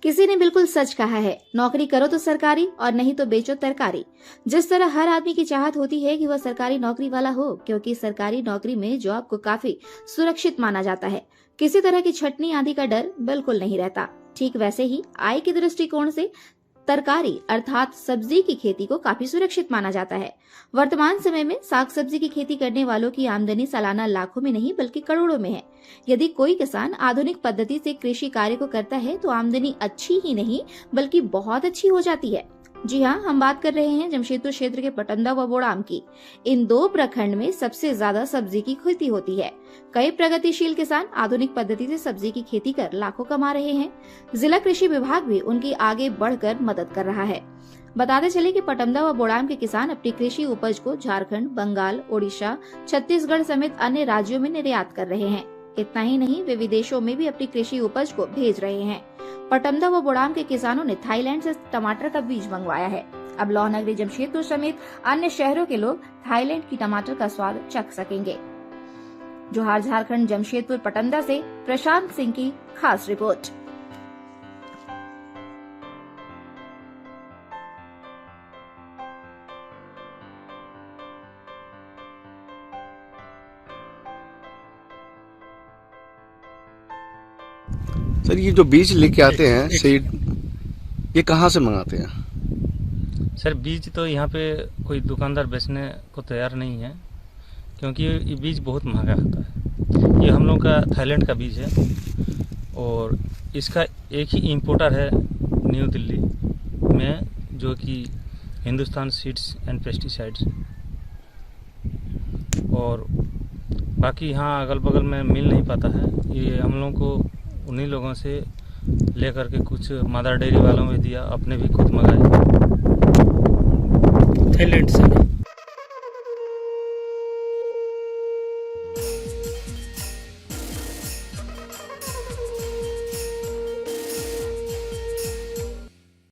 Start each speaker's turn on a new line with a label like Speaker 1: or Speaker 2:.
Speaker 1: किसी ने बिल्कुल सच कहा है, नौकरी करो तो सरकारी और नहीं तो बेचो तरकारी। जिस तरह हर आदमी की चाहत होती है कि वह सरकारी नौकरी वाला हो, क्योंकि सरकारी नौकरी में जॉब को काफी सुरक्षित माना जाता है, किसी तरह की छटनी आदि का डर बिल्कुल नहीं रहता। ठीक वैसे ही आय के दृष्टिकोण से तरकारी अर्थात सब्जी की खेती को काफी सुरक्षित माना जाता है। वर्तमान समय में साग सब्जी की खेती करने वालों की आमदनी सालाना लाखों में नहीं बल्कि करोड़ों में है। यदि कोई किसान आधुनिक पद्धति से कृषि कार्य को करता है तो आमदनी अच्छी ही नहीं बल्कि बहुत अच्छी हो जाती है। जी हाँ, हम बात कर रहे हैं जमशेदपुर क्षेत्र के पटंदा व बोड़ाम की। इन दो प्रखंड में सबसे ज्यादा सब्जी की खेती होती है। कई प्रगतिशील किसान आधुनिक पद्धति से सब्जी की खेती कर लाखों कमा रहे हैं। जिला कृषि विभाग भी उनकी आगे बढ़कर मदद कर रहा है। बताते चले कि पटंदा व बोड़ाम के किसान अपनी कृषि उपज को झारखंड, बंगाल, ओडिशा, छत्तीसगढ़ समेत अन्य राज्यों में निर्यात कर रहे हैं। इतना ही नहीं, वे विदेशों में भी अपनी कृषि उपज को भेज रहे हैं। पटंदा व बोड़ाम के किसानों ने थाईलैंड से टमाटर का बीज मंगवाया है। अब लौहनगरी, जमशेदपुर समेत अन्य शहरों के लोग थाईलैंड की टमाटर का स्वाद चख सकेंगे। जोहार, झारखंड, जमशेदपुर पटंदा से प्रशांत सिंह की खास रिपोर्ट।
Speaker 2: सर, ये जो बीज लेके आते हैं सीड, ये कहाँ से मंगाते हैं?
Speaker 3: सर, बीज तो यहाँ पे कोई दुकानदार बेचने को तैयार नहीं है, क्योंकि ये बीज बहुत महंगा होता है। ये हम लोग का थाईलैंड का बीज है और इसका एक ही इंपोर्टर है न्यू दिल्ली में, जो कि हिंदुस्तान सीड्स एंड पेस्टिसाइड्स। और बाकी यहाँ अगल बगल में मिल नहीं पाता है। ये हम लोग को उन्हीं लोगों से लेकर के कुछ मदर डेयरी वालों में दिया, अपने भी खुद मंगाए
Speaker 4: थाईलैंड से।